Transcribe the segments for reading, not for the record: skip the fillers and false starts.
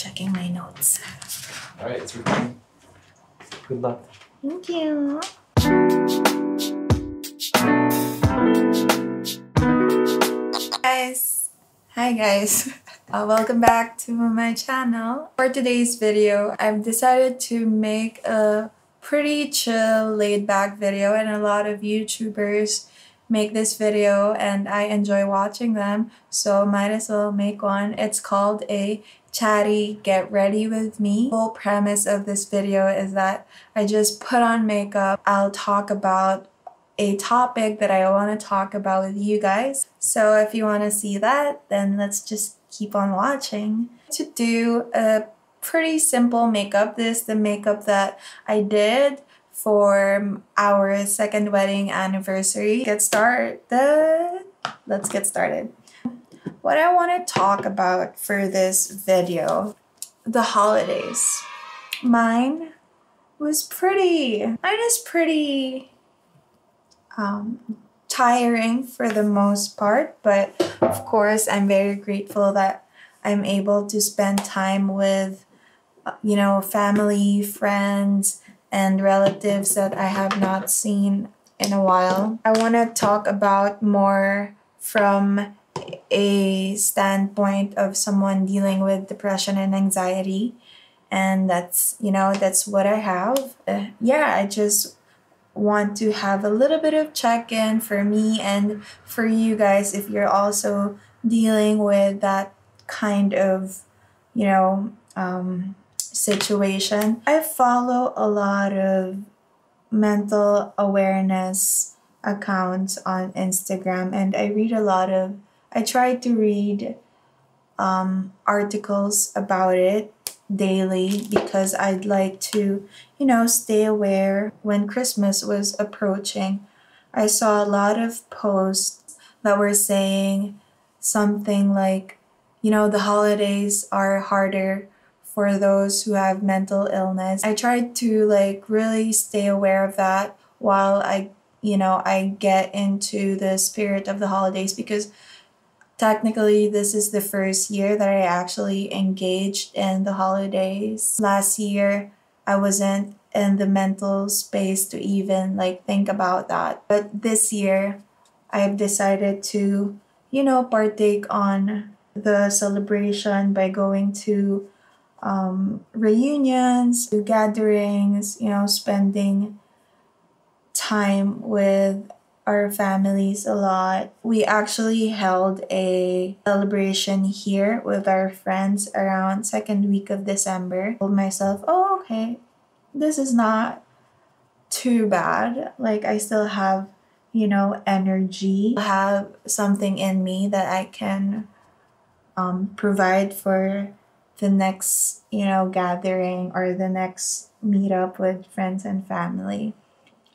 checking my notes. Alright, it's recording. Good luck. Thank you. Hi guys. Welcome back to my channel. For today's video, I've decided to make a pretty chill, laid-back video, and a lot of YouTubers make this video and I enjoy watching them, so might as well make one. It's called a chatty get ready with me. The whole premise of this video is that I just put on makeup. I'll talk about a topic that I want to talk about with you guys. So if you want to see that, then let's just keep on watching. To do a pretty simple makeup. This is the makeup that I did for our second wedding anniversary. Let's get started. What I want to talk about for this video, the holidays. Mine is pretty tiring for the most part, but of course I'm very grateful that I'm able to spend time with family, friends, and relatives that I have not seen in a while. I want to talk about more from a standpoint of someone dealing with depression and anxiety, and that's what I have. I just want to have a little bit of check-in for me and for you guys if you're also dealing with that kind of situation. I follow a lot of mental awareness accounts on Instagram, and I try to read articles about it daily because I'd like to stay aware. When Christmas was approaching, I saw a lot of posts that were saying something like, the holidays are harder for those who have mental illness. I tried to really stay aware of that while I get into the spirit of the holidays, because technically this is the first year that I actually engaged in the holidays. Last year I wasn't in the mental space to even think about that. But this year I've decided to partake on the celebration by going to reunions, to gatherings, spending time with our families a lot. We actually held a celebration here with our friends around second week of December. I told myself, oh, okay, this is not too bad. I still have, energy. I have something in me that I can provide for the next, gathering or the next meetup with friends and family.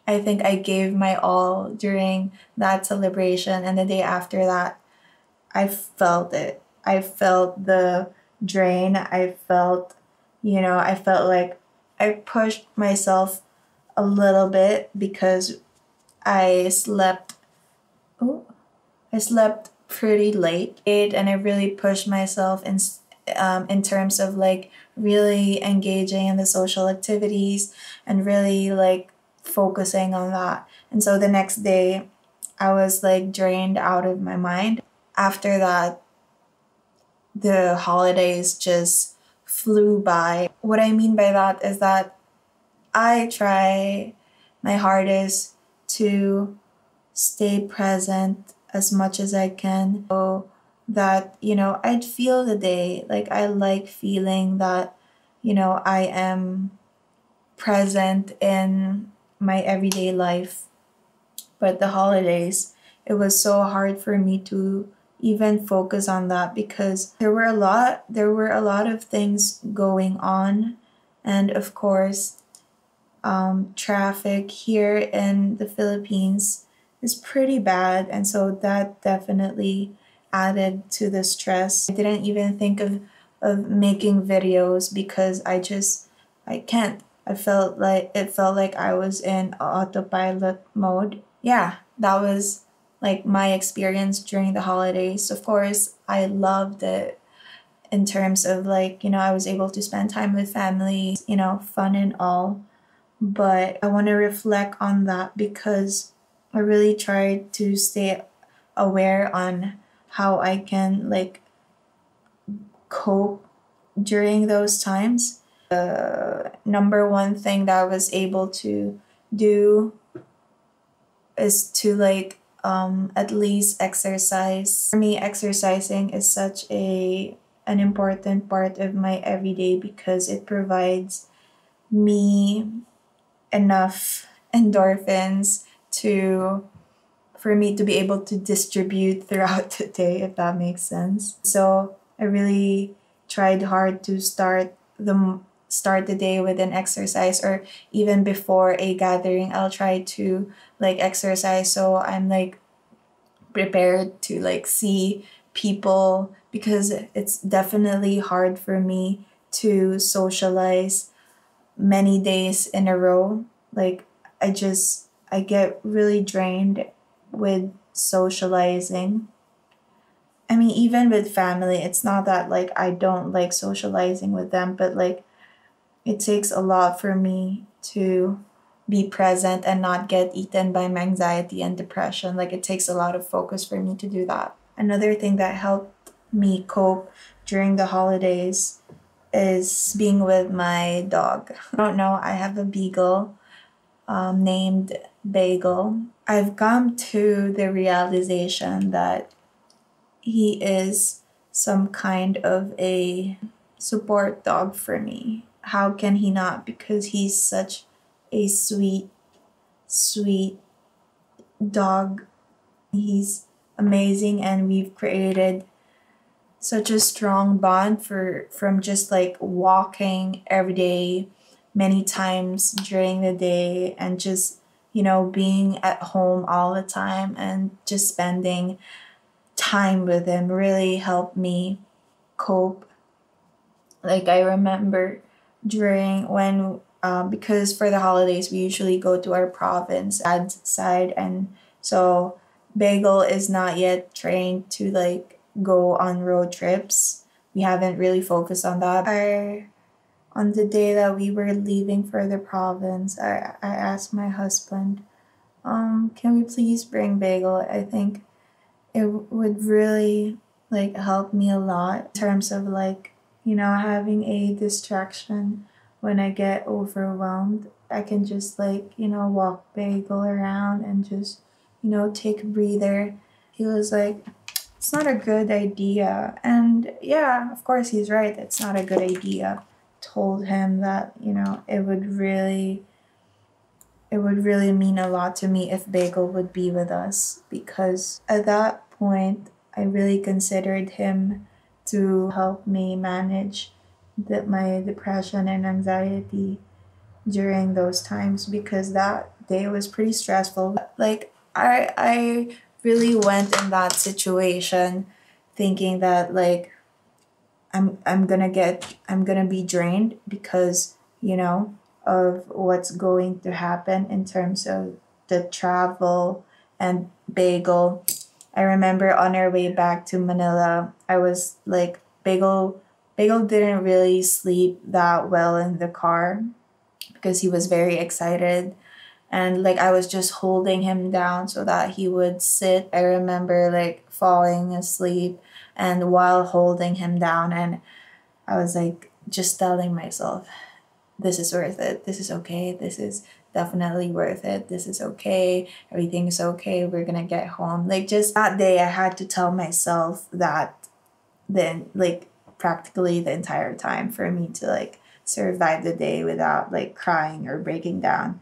I think I gave my all during that celebration, and the day after that, I felt it. I felt the drain. I felt like I pushed myself a little bit because I slept pretty late, and I really pushed myself in terms of really engaging in the social activities and really focusing on that. And so the next day I was drained out of my mind. After that, the holidays just flew by. What I mean by that is that I try my hardest to stay present as much as I can, so that I'd feel the day. I like feeling that I am present in my everyday life. But the holidays, it was so hard for me to even focus on that because there were a lot of things going on, and of course traffic here in the Philippines is pretty bad, and so that definitely added to the stress. I didn't even think of making videos because I can't. It felt like I was in autopilot mode. Yeah, that was my experience during the holidays. Of course, I loved it. in terms of like, I was able to spend time with family, fun and all. But I want to reflect on that because I really tried to stay aware on how I can like cope during those times. The number one thing that I was able to do is to like at least exercise. For me, exercising is such an important part of my everyday because it provides me enough endorphins for me to be able to distribute throughout the day, if that makes sense. So I really tried hard to start the day with an exercise, or even before a gathering I'll try to like exercise so I'm like prepared to like see people, because it's definitely hard for me to socialize many days in a row. Like I get really drained with socializing. I mean, even with family, it's not that like I don't like socializing with them, but like it takes a lot for me to be present and not get eaten by my anxiety and depression. Like it takes a lot of focus for me to do that. Another thing that helped me cope during the holidays is being with my dog. I don't know, I have a beagle named Bagel. I've come to the realization that he is some kind of a support dog for me. How can he not? Because he's such a sweet, sweet dog. He's amazing, and we've created such a strong bond from just like walking every day, many times during the day, and just being at home all the time and just spending time with him really helped me cope. Like I remember during when because for the holidays we usually go to our province dad's side, and so Bagel is not yet trained to like go on road trips. We haven't really focused on that. On the day that we were leaving for the province, I asked my husband, can we please bring Bagel? I think it would really like help me a lot in terms of like, having a distraction when I get overwhelmed. I can just like, walk Bagel around and just, take a breather. He was like, it's not a good idea. And yeah, of course he's right. It's not a good idea. Told him that, it would really mean a lot to me if Bagel would be with us, because at that point I really considered him to help me manage my depression and anxiety during those times, because that day was pretty stressful. Like I really went in that situation thinking that like I'm gonna be drained because of what's going to happen in terms of the travel and Bagel. I remember on our way back to Manila, I was like Bagel didn't really sleep that well in the car because he was very excited, and like I was just holding him down so that he would sit. I remember like falling asleep and while holding him down, and I was like just telling myself, this is worth it. This is okay. This is definitely worth it. This is okay. Everything is okay. We're gonna get home. Like just that day I had to tell myself that, then like practically the entire time, for me to like survive the day without like crying or breaking down.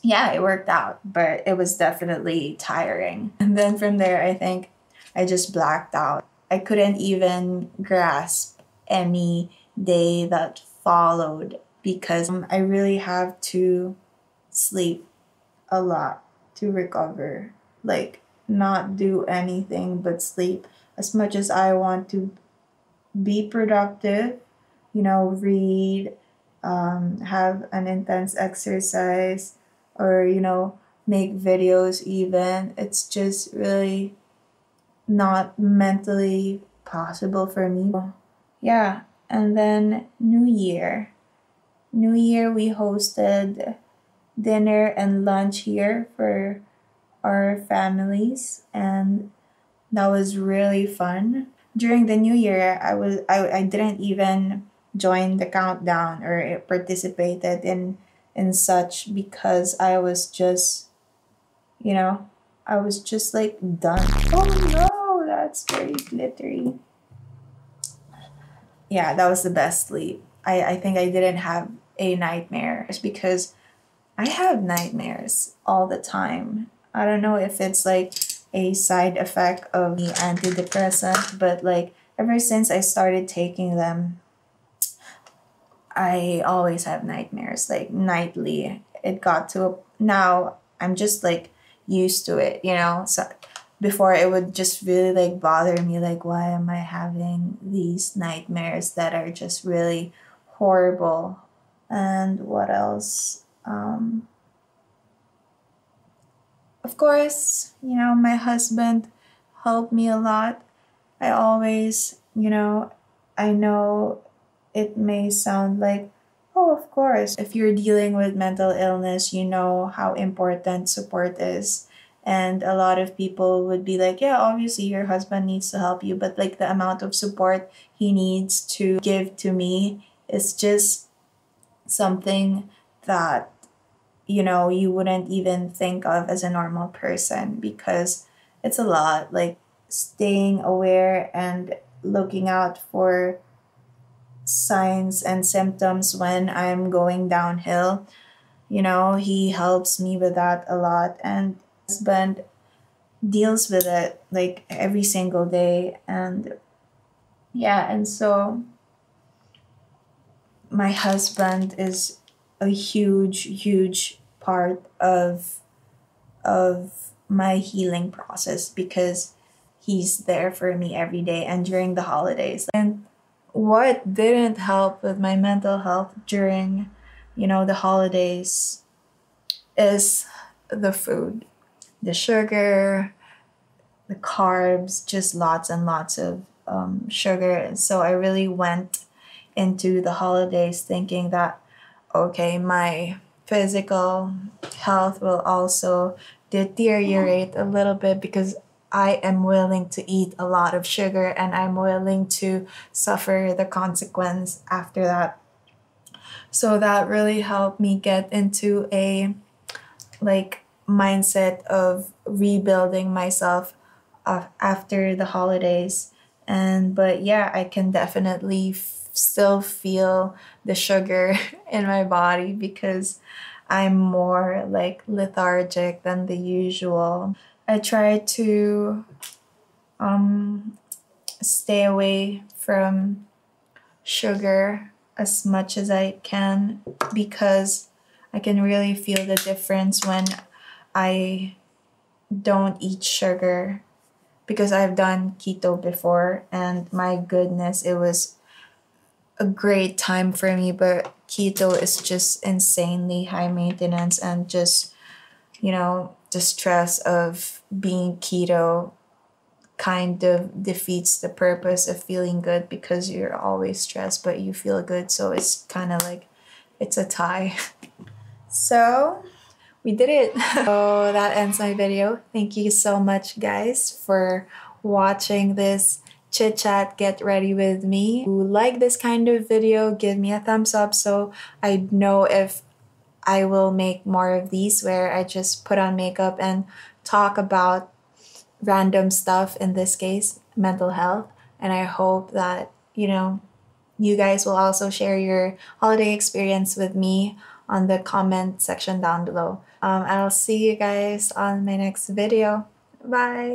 Yeah, it worked out, but it was definitely tiring. And then from there, I think I just blacked out. I couldn't even grasp any day that followed because I really have to sleep a lot to recover. Like, not do anything but sleep. As much as I want to be productive, read, have an intense exercise, or, make videos even, it's just really not mentally possible for me. yeah, and then New Year. New Year, we hosted dinner and lunch here for our families, and that was really fun. During the New Year, I didn't even join the countdown or participated in such because I was just, you know, I was just like done. Oh no, that's very glittery. Yeah, that was the best sleep. I think I didn't have a nightmare. It's because I have nightmares all the time. I don't know if it's like a side effect of the antidepressant, but like ever since I started taking them, I always have nightmares, like nightly. It got to now I'm just like used to it, you know? So before it would just really like bother me, like why am I having these nightmares that are just really horrible? And what else? Of course, you know, my husband helped me a lot. I always, you I know it may sound like, oh, of course, if you're dealing with mental illness, you know how important support is. And a lot of people would be like, yeah, obviously your husband needs to help you, but like the amount of support he needs to give to me is just something that you wouldn't even think of as a normal person because it's a lot. Like staying aware and looking out for signs and symptoms when I'm going downhill. He helps me with that a lot, and husband deals with it like every single day. And yeah, and so my husband is a huge part of my healing process because he's there for me every day and during the holidays. And what didn't help with my mental health during, the holidays is the food, the sugar, the carbs, just lots and lots of sugar. And so I really went into the holidays thinking that, okay, my physical health will also deteriorate a little bit because I am willing to eat a lot of sugar and I'm willing to suffer the consequence after that. So that really helped me get into a like mindset of rebuilding myself after the holidays. And but yeah, I can definitely still feel the sugar in my body because I'm more like lethargic than the usual. I try to stay away from sugar as much as I can because I can really feel the difference when I don't eat sugar because I've done keto before and my goodness, it was a great time for me, but keto is just insanely high maintenance and just, the stress of being keto kind of defeats the purpose of feeling good because you're always stressed but you feel good, so it's kind of like it's a tie. So we did it. So that ends my video. Thank you so much guys for watching this chit chat get ready with me. If you like this kind of video, give me a thumbs up so I know if I will make more of these where I just put on makeup and talk about random stuff, in this case mental health. And I hope that you guys will also share your holiday experience with me on the comment section down below. I'll see you guys on my next video. Bye.